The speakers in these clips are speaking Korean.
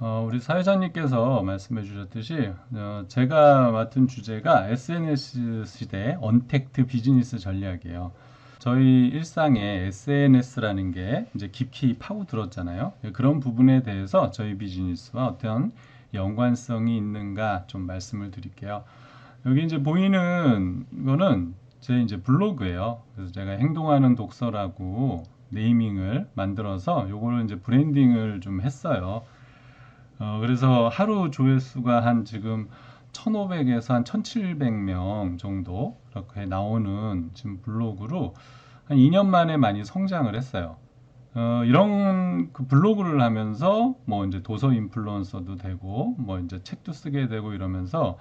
우리 사회자님께서 말씀해 주셨듯이 제가 맡은 주제가 SNS 시대 언택트 비즈니스 전략이에요. 저희 일상에 SNS라는 게 이제 깊이 파고들었잖아요. 그런 부분에 대해서 저희 비즈니스와 어떤 연관성이 있는가 좀 말씀을 드릴게요. 여기 이제 보이는 거는 제 이제 블로그예요. 그래서 제가 행동하는 독서라고 네이밍을 만들어서 요거를 이제 브랜딩을 좀 했어요. 그래서 하루 조회수가 한 지금 1,500에서 한 1,700명 정도 이렇게 나오는 지금 블로그로 한 2년 만에 많이 성장을 했어요. 이런 그 블로그를 하면서 뭐 이제 도서 인플루언서도 되고 뭐 이제 책도 쓰게 되고 이러면서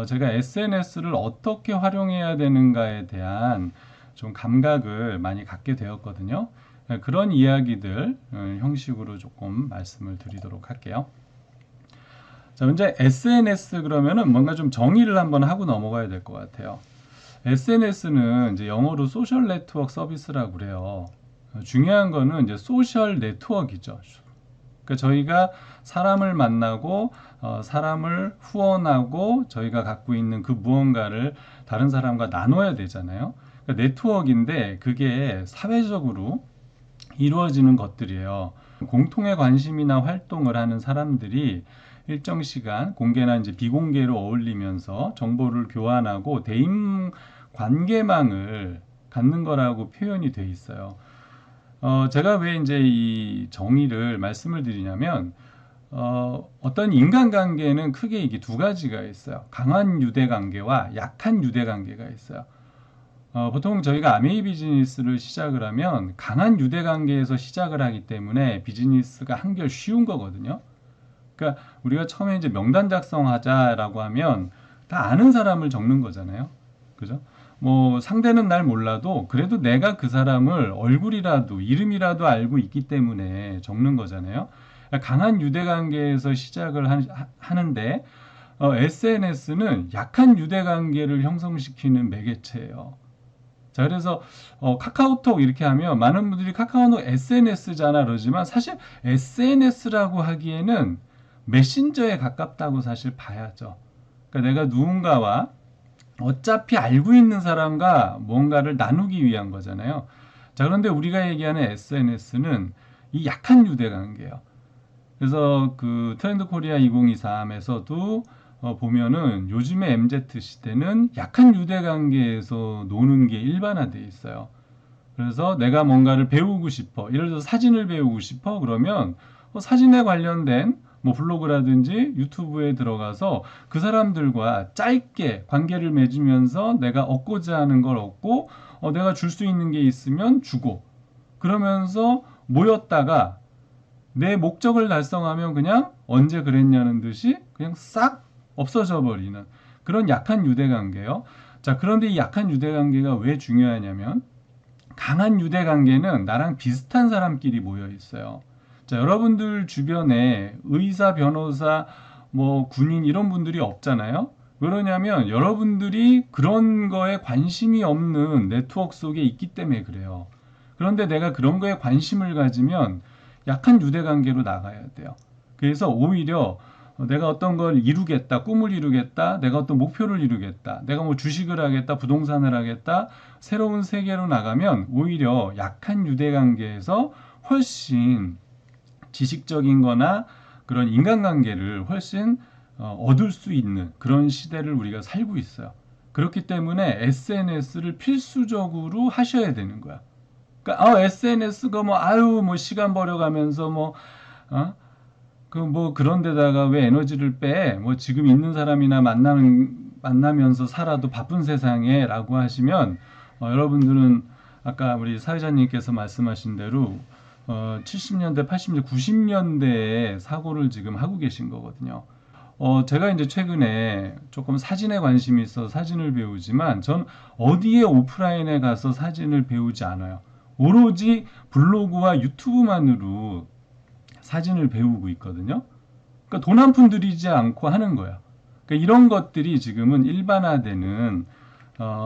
제가 SNS를 어떻게 활용해야 되는가에 대한 좀 감각을 많이 갖게 되었거든요. 그런 이야기들 형식으로 조금 말씀을 드리도록 할게요. 자, 이제 SNS 그러면은 뭔가 좀 정의를 한번 하고 넘어가야 될 것 같아요. SNS는 이제 영어로 소셜 네트워크 서비스라고 그래요. 중요한 거는 이제 소셜 네트워크이죠. 그러니까 저희가 사람을 만나고 사람을 후원하고 저희가 갖고 있는 그 무언가를 다른 사람과 나눠야 되잖아요. 그러니까 네트워크인데 그게 사회적으로 이루어지는 것들이에요. 공통의 관심이나 활동을 하는 사람들이 일정 시간 공개나 이제 비공개로 어울리면서 정보를 교환하고 대인 관계망을 갖는 거라고 표현이 돼 있어요. 제가 왜 이제 이 정의를 말씀을 드리냐면, 어떤 인간관계는 크게 이게 두 가지가 있어요. 강한 유대관계와 약한 유대관계가 있어요. 보통 저희가 아메이 비즈니스를 시작을 하면 강한 유대관계에서 시작을 하기 때문에 비즈니스가 한결 쉬운 거거든요. 그러니까 우리가 처음에 이제 명단 작성하자라고 하면 다 아는 사람을 적는 거잖아요. 그죠? 뭐 상대는 날 몰라도 그래도 내가 그 사람을 얼굴이라도 이름이라도 알고 있기 때문에 적는 거잖아요. 그러니까 강한 유대관계에서 시작을 하는데 SNS는 약한 유대관계를 형성시키는 매개체예요. 자, 그래서 카카오톡 이렇게 하면 많은 분들이 카카오톡 SNS잖아 그러지만 사실 SNS라고 하기에는 메신저에 가깝다고 사실 봐야죠. 그러니까 내가 누군가와 어차피 알고 있는 사람과 뭔가를 나누기 위한 거잖아요. 자, 그런데 우리가 얘기하는 SNS는 이 약한 유대관계예요. 그래서 그 트렌드 코리아 2023에서도 보면은 요즘의 MZ 시대는 약한 유대관계에서 노는 게 일반화돼 있어요. 그래서 내가 뭔가를 배우고 싶어. 예를 들어서 사진을 배우고 싶어. 그러면 사진에 관련된 뭐 블로그라든지 유튜브에 들어가서 그 사람들과 짧게 관계를 맺으면서 내가 얻고자 하는 걸 얻고 내가 줄 수 있는 게 있으면 주고 그러면서 모였다가 내 목적을 달성하면 그냥 언제 그랬냐는 듯이 그냥 싹 없어져 버리는 그런 약한 유대관계요. 자, 그런데 이 약한 유대관계가 왜 중요하냐면 강한 유대관계는 나랑 비슷한 사람끼리 모여 있어요. 자, 여러분들 주변에 의사, 변호사, 뭐 군인 이런 분들이 없잖아요. 그러냐면 여러분들이 그런 거에 관심이 없는 네트워크 속에 있기 때문에 그래요. 그런데 내가 그런 거에 관심을 가지면 약한 유대관계로 나가야 돼요. 그래서 오히려 내가 어떤 걸 이루겠다, 꿈을 이루겠다, 내가 어떤 목표를 이루겠다, 내가 뭐 주식을 하겠다, 부동산을 하겠다, 새로운 세계로 나가면 오히려 약한 유대관계에서 훨씬 지식적인 거나 그런 인간관계를 훨씬 얻을 수 있는 그런 시대를 우리가 살고 있어요. 그렇기 때문에 SNS를 필수적으로 하셔야 되는 거야. 그러니까 SNS가 뭐 아유 뭐 시간 버려가면서 뭐 그 뭐 그런 데다가 왜 에너지를 빼? 뭐 지금 있는 사람이나 만나면서 살아도 바쁜 세상에라고 하시면 여러분들은 아까 우리 사회자님께서 말씀하신 대로 70년대, 80년대, 90년대에 사고를 지금 하고 계신 거거든요. 제가 이제 최근에 조금 사진에 관심이 있어서 사진을 배우지만 전 어디에 오프라인에 가서 사진을 배우지 않아요. 오로지 블로그와 유튜브만으로 사진을 배우고 있거든요. 그러니까 돈 한 푼 들이지 않고 하는 거야. 그러니까 이런 것들이 지금은 일반화되는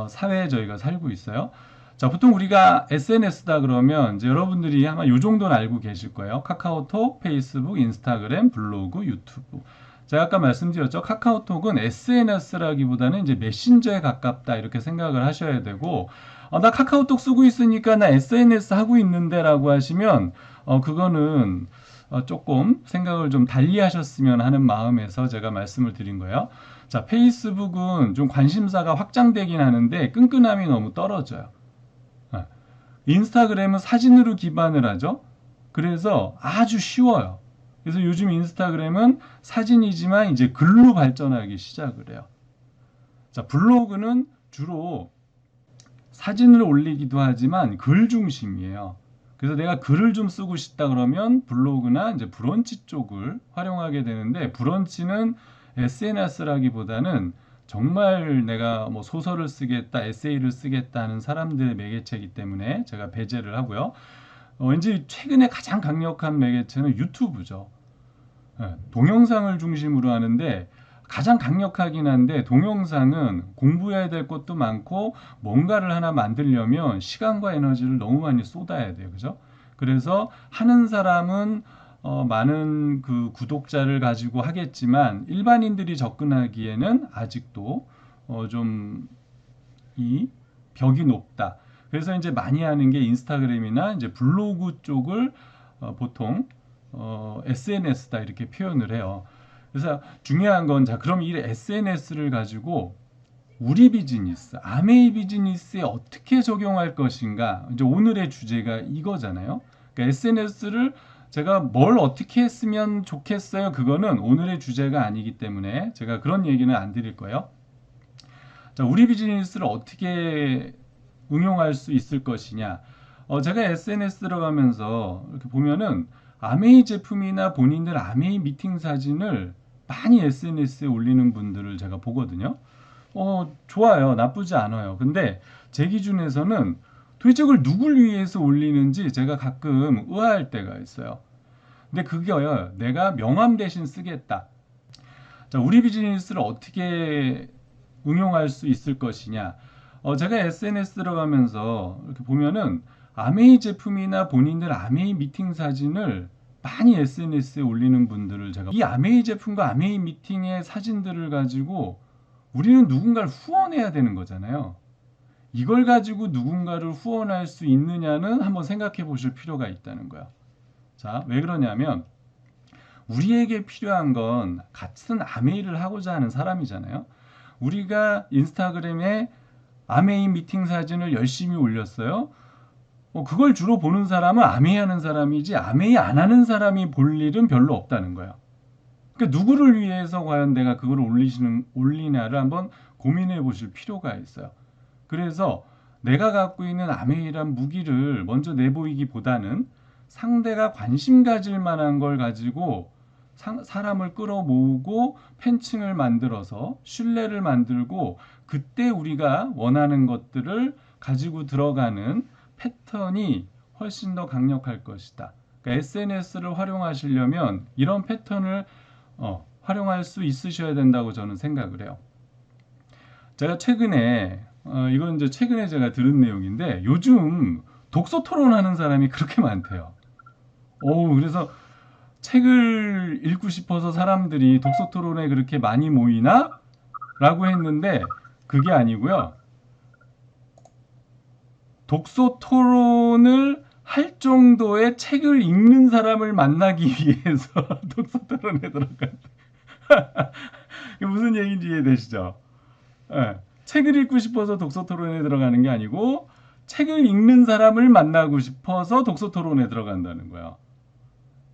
사회에 저희가 살고 있어요. 자, 보통 우리가 SNS다 그러면 이제 여러분들이 아마 요 정도는 알고 계실 거예요. 카카오톡, 페이스북, 인스타그램, 블로그, 유튜브. 제가 아까 말씀드렸죠. 카카오톡은 SNS라기보다는 이제 메신저에 가깝다 이렇게 생각을 하셔야 되고, 나 카카오톡 쓰고 있으니까 나 SNS 하고 있는데라고 하시면 그거는 조금 생각을 좀 달리 하셨으면 하는 마음에서 제가 말씀을 드린 거예요. 자, 페이스북은 좀 관심사가 확장되긴 하는데 끈끈함이 너무 떨어져요. 인스타그램은 사진으로 기반을 하죠. 그래서 아주 쉬워요. 그래서 요즘 인스타그램은 사진이지만 이제 글로 발전하기 시작을 해요. 자, 블로그는 주로 사진을 올리기도 하지만 글 중심이에요. 그래서 내가 글을 좀 쓰고 싶다 그러면 블로그나 이제 브런치 쪽을 활용하게 되는데, 브런치는 SNS라기보다는 정말 내가 뭐 소설을 쓰겠다, 에세이를 쓰겠다 하는 사람들의 매개체이기 때문에 제가 배제를 하고요. 왠지 최근에 가장 강력한 매개체는 유튜브죠. 동영상을 중심으로 하는데 가장 강력하긴 한데, 동영상은 공부해야 될 것도 많고 뭔가를 하나 만들려면 시간과 에너지를 너무 많이 쏟아야 돼요. 그죠? 그래서 하는 사람은 많은 그 구독자를 가지고 하겠지만 일반인들이 접근하기에는 아직도 좀 이 벽이 높다. 그래서 이제 많이 하는 게 인스타그램이나 이제 블로그 쪽을 보통 SNS다 이렇게 표현을 해요. 그래서 중요한 건, 자, 그럼 이 SNS를 가지고 우리 비즈니스, 아메이 비즈니스에 어떻게 적용할 것인가? 이제 오늘의 주제가 이거잖아요. 그러니까 SNS를 제가 뭘 어떻게 했으면 좋겠어요? 그거는 오늘의 주제가 아니기 때문에 제가 그런 얘기는 안 드릴 거예요. 자, 우리 비즈니스를 어떻게 응용할 수 있을 것이냐? 제가 SNS 들어가면서 이렇게 보면은 아메이 제품이나 본인들 아메이 미팅 사진을 많이 SNS에 올리는 분들을 제가 보거든요. 좋아요. 나쁘지 않아요. 근데 제 기준에서는 도대체 그걸 누굴 위해서 올리는지 제가 가끔 의아할 때가 있어요. 근데 그게요, 내가 명함 대신 쓰겠다. 자, 우리 비즈니스를 어떻게 응용할 수 있을 것이냐. 제가 SNS 들어가면서 이렇게 보면은 아메이 제품이나 본인들 아메이 미팅 사진을 많이 SNS에 올리는 분들을 제가, 이 아메이 제품과 아메이 미팅의 사진들을 가지고 우리는 누군가를 후원해야 되는 거잖아요. 이걸 가지고 누군가를 후원할 수 있느냐는 한번 생각해 보실 필요가 있다는 거예요. 자, 왜 그러냐면 우리에게 필요한 건 같은 아메이를 하고자 하는 사람이잖아요. 우리가 인스타그램에 아메이 미팅 사진을 열심히 올렸어요. 그걸 주로 보는 사람은 아메이 하는 사람이지 아메이 안 하는 사람이 볼 일은 별로 없다는 거예요. 그러니까 누구를 위해서 과연 내가 그걸 올리냐를 한번 고민해 보실 필요가 있어요. 그래서 내가 갖고 있는 아메이란 무기를 먼저 내보이기보다는 상대가 관심 가질 만한 걸 가지고 사람을 끌어모으고 팬층을 만들어서 신뢰를 만들고, 그때 우리가 원하는 것들을 가지고 들어가는 패턴이 훨씬 더 강력할 것이다. 그러니까 SNS를 활용하시려면 이런 패턴을 활용할 수 있으셔야 된다고 저는 생각을 해요. 제가 최근에 이건 이제 최근에 제가 들은 내용인데, 요즘 독서 토론하는 사람이 그렇게 많대요. 그래서 책을 읽고 싶어서 사람들이 독서 토론에 그렇게 많이 모이나? 라고 했는데 그게 아니고요. 독서 토론을 할 정도의 책을 읽는 사람을 만나기 위해서 독서 토론에 들어간다. 무슨 얘기인지 이해되시죠? 네. 책을 읽고 싶어서 독서 토론에 들어가는 게 아니고 책을 읽는 사람을 만나고 싶어서 독서 토론에 들어간다는 거예요.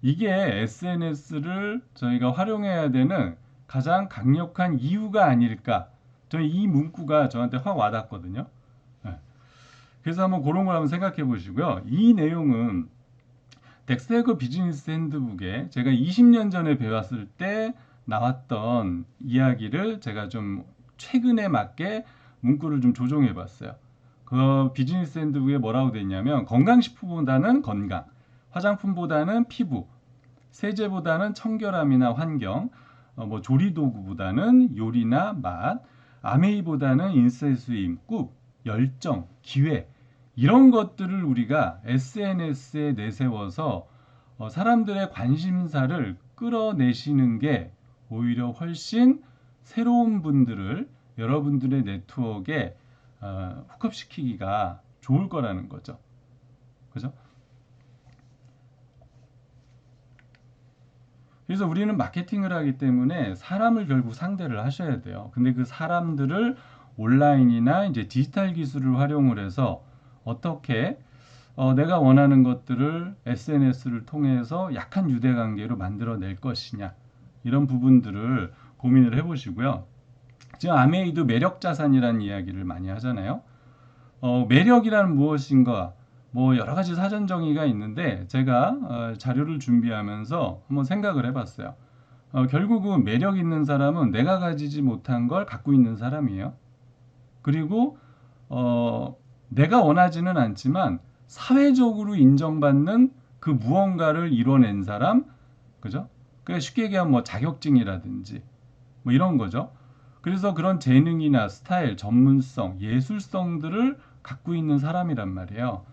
이게 SNS를 저희가 활용해야 되는 가장 강력한 이유가 아닐까. 저희 이 문구가 저한테 확 와닿거든요. 네. 그래서 한번 그런 걸 한번 생각해 보시고요. 이 내용은 덱스터그 비즈니스 핸드북에 제가 20년 전에 배웠을 때 나왔던 이야기를 제가 좀 최근에 맞게 문구를 좀 조정해 봤어요. 그 비즈니스 핸드북에 뭐라고 돼 있냐면, 건강식품보다는 건강, 화장품보다는 피부, 세제보다는 청결함이나 환경, 조리도구보다는 요리나 맛, 아메이보다는 인쇄수임, 꾹, 열정, 기회, 이런 것들을 우리가 SNS에 내세워서 사람들의 관심사를 끌어내시는 게 오히려 훨씬 새로운 분들을 여러분들의 네트워크에 훅업시키기가 좋을 거라는 거죠. 그죠? 그래서 우리는 마케팅을 하기 때문에 사람을 결국 상대를 하셔야 돼요. 근데 그 사람들을 온라인이나 이제 디지털 기술을 활용을 해서 어떻게 내가 원하는 것들을 SNS를 통해서 약한 유대 관계로 만들어낼 것이냐, 이런 부분들을 고민을 해보시고요. 지금 아메이도 매력 자산이라는 이야기를 많이 하잖아요. 매력이란 무엇인가, 뭐 여러 가지 사전 정의가 있는데 제가 자료를 준비하면서 한번 생각을 해봤어요. 결국은 매력 있는 사람은 내가 가지지 못한 걸 갖고 있는 사람이에요. 그리고 내가 원하지는 않지만 사회적으로 인정받는 그 무언가를 이뤄낸 사람, 그죠? 그러니까 쉽게 얘기하면 뭐 자격증이라든지 뭐 이런 거죠. 그래서 그런 재능이나 스타일, 전문성, 예술성들을 갖고 있는 사람이란 말이에요.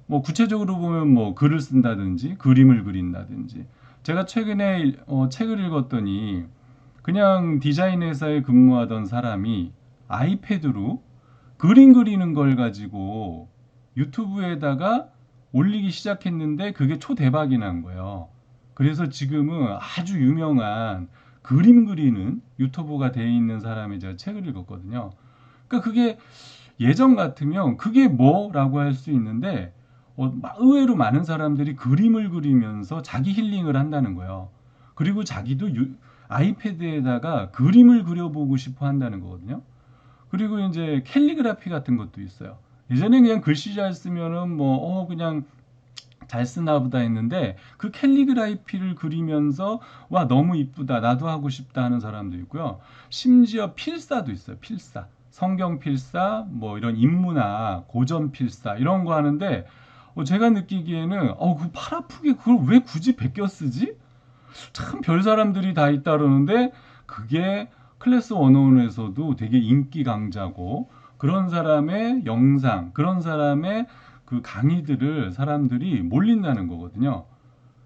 뭐 구체적으로 보면 뭐 글을 쓴다든지 그림을 그린다든지. 제가 최근에 책을 읽었더니 그냥 디자인 회사에 근무하던 사람이 아이패드로 그림 그리는 걸 가지고 유튜브에다가 올리기 시작했는데 그게 초대박이 난 거예요. 그래서 지금은 아주 유명한 그림 그리는 유튜버가 돼 있는 사람이 제가 책을 읽었거든요. 그러니까 그게 예전 같으면 그게 뭐라고 할 수 있는데 의외로 많은 사람들이 그림을 그리면서 자기 힐링을 한다는 거예요. 그리고 자기도 아이패드에다가 그림을 그려보고 싶어 한다는 거거든요. 그리고 이제 캘리그라피 같은 것도 있어요. 예전에 그냥 글씨 잘 쓰면은 뭐 그냥 잘 쓰나 보다 했는데 그 캘리그라피를 그리면서 와 너무 이쁘다 나도 하고 싶다 하는 사람도 있고요. 심지어 필사도 있어요. 필사, 성경 필사, 뭐 이런 인문학 고전 필사 이런 거 하는데 제가 느끼기에는 그 팔 아프게 그걸 왜 굳이 베껴 쓰지? 참 별 사람들이 다 있다 그러는데 그게 클래스 101에서도 되게 인기 강자고 그런 사람의 영상, 그런 사람의 그 강의들을 사람들이 몰린다는 거거든요.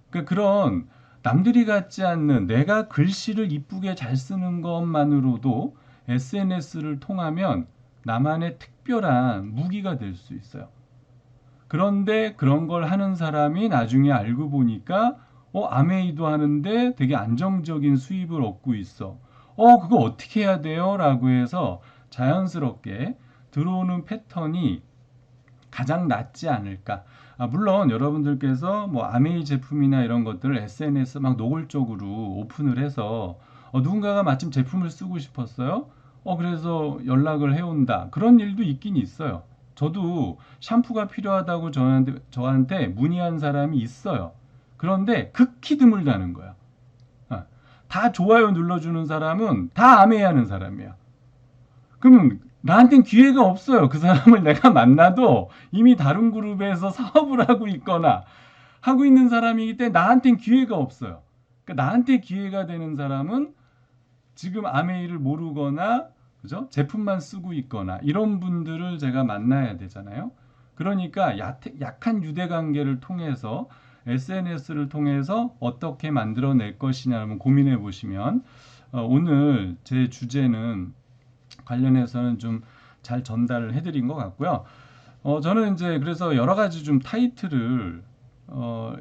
그러니까 그런 남들이 갖지 않는 내가 글씨를 이쁘게 잘 쓰는 것만으로도 SNS를 통하면 나만의 특별한 무기가 될 수 있어요. 그런데 그런 걸 하는 사람이 나중에 알고 보니까 아메이도 하는데 되게 안정적인 수입을 얻고 있어. 그거 어떻게 해야 돼요? 라고 해서 자연스럽게 들어오는 패턴이 가장 낫지 않을까. 물론 여러분들께서 뭐 아메이 제품이나 이런 것들을 SNS 막 노골적으로 오픈을 해서 누군가가 마침 제품을 쓰고 싶었어요. 그래서 연락을 해온다. 그런 일도 있긴 있어요. 저도 샴푸가 필요하다고 저한테 문의한 사람이 있어요. 그런데 극히 드물다는 거야. 다 좋아요 눌러주는 사람은 다 아메이 하는 사람이야. 그러면 나한텐 기회가 없어요. 그 사람을 내가 만나도 이미 다른 그룹에서 사업을 하고 있거나 하고 있는 사람이기 때문에 나한텐 기회가 없어요. 그러니까 나한테 기회가 되는 사람은 지금 아메이를 모르거나 그죠? 제품만 쓰고 있거나 이런 분들을 제가 만나야 되잖아요. 그러니까 약한 유대 관계를 통해서 SNS를 통해서 어떻게 만들어낼 것이냐를 고민해 보시면 오늘 제 주제는 관련해서는 좀 잘 전달을 해드린 것 같고요. 저는 이제 그래서 여러 가지 좀 타이틀을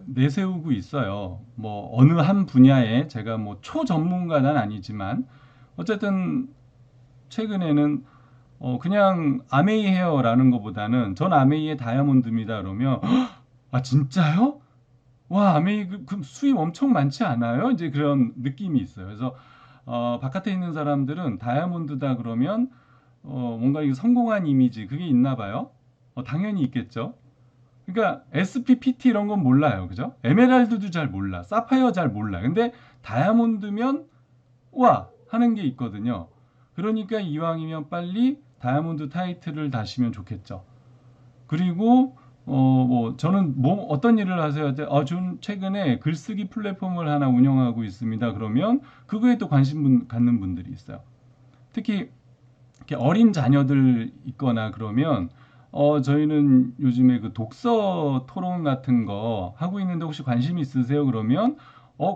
내세우고 있어요. 뭐 어느 한 분야에 제가 뭐 초전문가는 아니지만 어쨌든 최근에는 그냥 아메이 헤어라는 것보다는 전 아메이의 다이아몬드입니다. 그러면 진짜요? 와 아메이 그 수입 엄청 많지 않아요? 이제 그런 느낌이 있어요. 그래서 바깥에 있는 사람들은 다이아몬드다 그러면 뭔가 이 성공한 이미지 그게 있나 봐요. 당연히 있겠죠. 그러니까 SPPT 이런 건 몰라요. 그죠? 에메랄드도 잘 몰라. 사파이어 잘 몰라. 근데 다이아몬드면 와 하는 게 있거든요. 그러니까 이왕이면 빨리 다이아몬드 타이틀을 다시면 좋겠죠. 그리고 뭐 저는 뭐 어떤 일을 하세요? 저는 최근에 글쓰기 플랫폼을 하나 운영하고 있습니다. 그러면 그거에 또 관심 갖는 분들이 있어요. 특히 이렇게 어린 자녀들 있거나 그러면 저희는 요즘에 그 독서 토론 같은 거 하고 있는데 혹시 관심 있으세요? 그러면,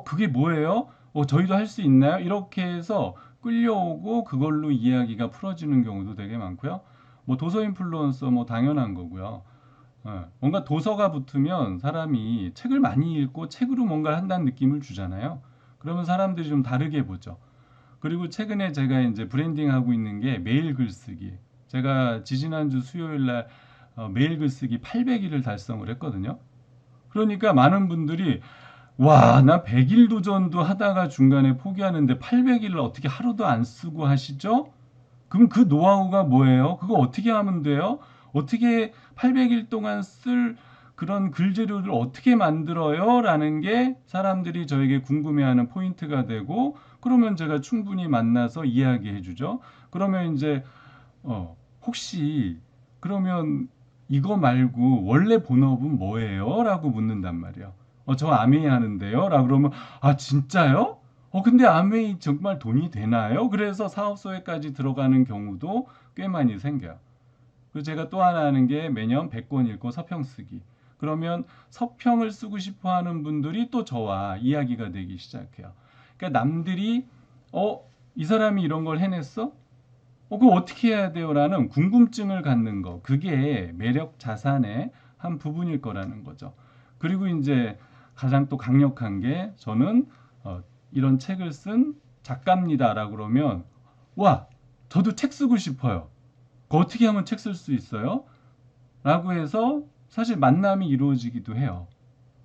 그게 뭐예요? 저희도 할 수 있나요? 이렇게 해서 끌려오고 그걸로 이야기가 풀어지는 경우도 되게 많고요. 뭐 도서 인플루언서 뭐 당연한 거고요. 뭔가 도서가 붙으면 사람이 책을 많이 읽고 책으로 뭔가 한다는 느낌을 주잖아요. 그러면 사람들이 좀 다르게 보죠. 그리고 최근에 제가 이제 브랜딩하고 있는 게 매일 글쓰기. 제가 지지난주 수요일 날 매일 글쓰기 800일을 달성을 했거든요. 그러니까 많은 분들이 와, 나 100일 도전도 하다가 중간에 포기하는데 800일을 어떻게 하루도 안 쓰고 하시죠? 그럼 그 노하우가 뭐예요? 그거 어떻게 하면 돼요? 어떻게 800일 동안 쓸 그런 글 재료를 어떻게 만들어요? 라는 게 사람들이 저에게 궁금해하는 포인트가 되고, 그러면 제가 충분히 만나서 이야기해 주죠. 그러면 이제 혹시 그러면 이거 말고 원래 본업은 뭐예요? 라고 묻는단 말이에요. 저 아메이 하는데요? 라고 그러면 아 진짜요? 근데 아메이 정말 돈이 되나요? 그래서 사업소에까지 들어가는 경우도 꽤 많이 생겨요. 그리고 제가 또 하나 하는 게 매년 100권 읽고 서평 쓰기. 그러면 서평을 쓰고 싶어 하는 분들이 또 저와 이야기가 되기 시작해요. 그러니까 남들이 이 사람이 이런 걸 해냈어? 그거 어떻게 해야 돼요? 라는 궁금증을 갖는 거. 그게 매력 자산의 한 부분일 거라는 거죠. 그리고 이제 가장 또 강력한 게 저는 이런 책을 쓴 작가입니다라고 그러면 와, 저도 책 쓰고 싶어요. 그거 어떻게 하면 책 쓸 수 있어요? 라고 해서 사실 만남이 이루어지기도 해요.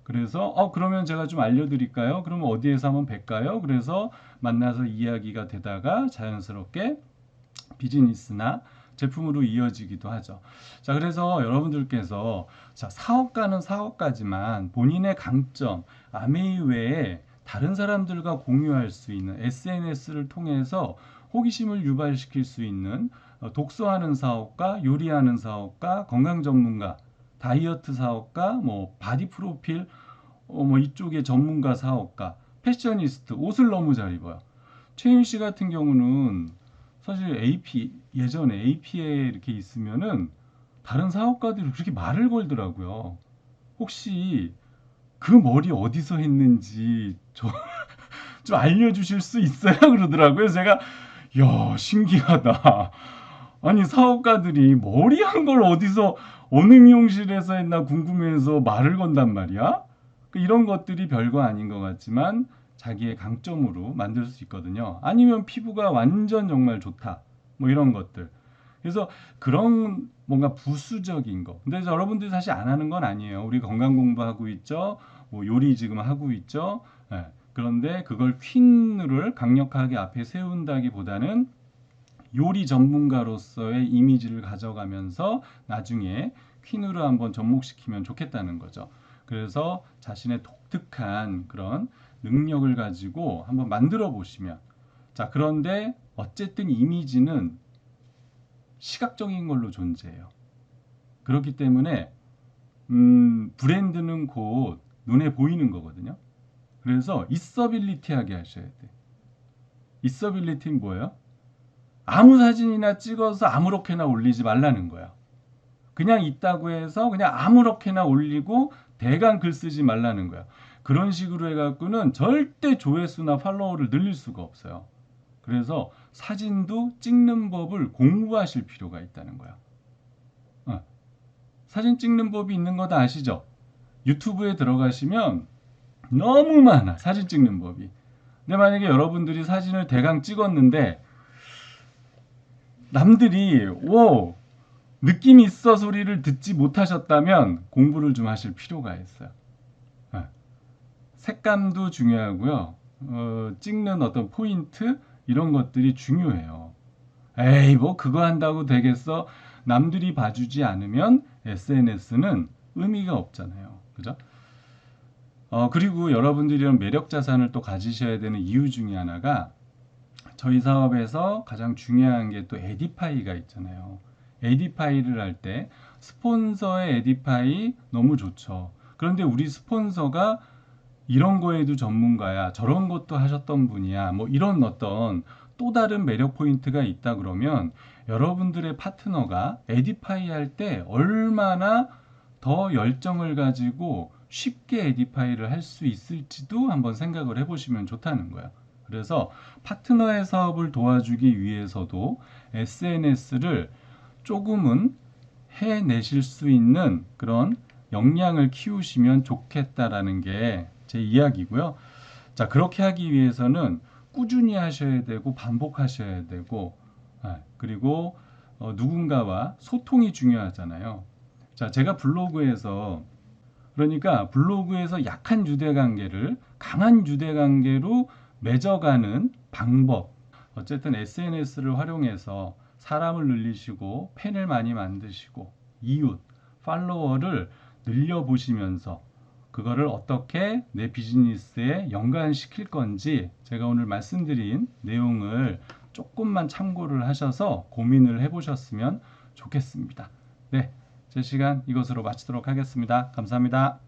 그래서 그러면 제가 좀 알려드릴까요? 그러면 어디에서 한번 뵐까요? 그래서 만나서 이야기가 되다가 자연스럽게 비즈니스나 제품으로 이어지기도 하죠. 자, 그래서 여러분들께서 자, 사업가는 사업가지만 본인의 강점, 아메이 외에 다른 사람들과 공유할 수 있는 SNS를 통해서 호기심을 유발시킬 수 있는 독서하는 사업가, 요리하는 사업가, 건강 전문가, 다이어트 사업가, 뭐 바디 프로필, 뭐 이쪽의 전문가 사업가, 패셔니스트, 옷을 너무 잘 입어요. 최윤 씨 같은 경우는 사실 예전에 AP에 이렇게 있으면은 다른 사업가들이 그렇게 말을 걸더라고요. 혹시 그 머리 어디서 했는지 좀 알려주실 수 있어요? 그러더라고요. 제가 야, 신기하다. 아니, 사업가들이 머리 한 걸 어디서 어느 미용실에서 했나 궁금해서 말을 건단 말이야? 이런 것들이 별거 아닌 것 같지만 자기의 강점으로 만들 수 있거든요. 아니면 피부가 완전 정말 좋다. 뭐 이런 것들. 그래서 그런 뭔가 부수적인 거. 근데 여러분들이 사실 안 하는 건 아니에요. 우리 건강 공부하고 있죠. 뭐 요리 지금 하고 있죠. 예. 그런데 그걸 퀸을 강력하게 앞에 세운다기보다는 요리 전문가로서의 이미지를 가져가면서 나중에 퀸으로 한번 접목시키면 좋겠다는 거죠. 그래서 자신의 독특한 그런 능력을 가지고 한번 만들어 보시면 자, 그런데 어쨌든 이미지는 시각적인 걸로 존재해요. 그렇기 때문에 브랜드는 곧 눈에 보이는 거거든요. 그래서 있어빌리티하게 하셔야 돼. 있어빌리티는 뭐예요? 아무 사진이나 찍어서 아무렇게나 올리지 말라는 거야. 그냥 있다고 해서 그냥 아무렇게나 올리고 대강 글 쓰지 말라는 거야. 그런 식으로 해갖고는 절대 조회수나 팔로워를 늘릴 수가 없어요. 그래서 사진도 찍는 법을 공부하실 필요가 있다는 거야. 사진 찍는 법이 있는 거 다 아시죠? 유튜브에 들어가시면 너무 많아, 사진 찍는 법이. 근데 만약에 여러분들이 사진을 대강 찍었는데 남들이 느낌 있어 소리를 듣지 못하셨다면 공부를 좀 하실 필요가 있어요. 색감도 중요하고요. 찍는 어떤 포인트 이런 것들이 중요해요. 에이, 뭐 그거 한다고 되겠어? 남들이 봐주지 않으면 SNS는 의미가 없잖아요. 그죠? 그리고 여러분들이 이런 매력 자산을 또 가지셔야 되는 이유 중에 하나가 저희 사업에서 가장 중요한 게 또 에디파이가 있잖아요. 에디파이를 할 때 스폰서의 에디파이 너무 좋죠. 그런데 우리 스폰서가 이런 거에도 전문가야, 저런 것도 하셨던 분이야, 뭐 이런 어떤 또 다른 매력 포인트가 있다 그러면 여러분들의 파트너가 에디파이 할 때 얼마나 더 열정을 가지고 쉽게 에디파이를 할 수 있을지도 한번 생각을 해보시면 좋다는 거예요. 그래서 파트너의 사업을 도와주기 위해서도 SNS를 조금은 해내실 수 있는 그런 역량을 키우시면 좋겠다라는 게 제 이야기고요. 자, 그렇게 하기 위해서는 꾸준히 하셔야 되고 반복하셔야 되고, 그리고 누군가와 소통이 중요하잖아요. 자, 제가 블로그에서 약한 유대관계를 강한 유대관계로 맺어가는 방법, 어쨌든 SNS를 활용해서 사람을 늘리시고 팬을 많이 만드시고 이웃, 팔로워를 늘려보시면서 그거를 어떻게 내 비즈니스에 연관시킬 건지 제가 오늘 말씀드린 내용을 조금만 참고를 하셔서 고민을 해보셨으면 좋겠습니다. 네, 제 시간 이것으로 마치도록 하겠습니다. 감사합니다.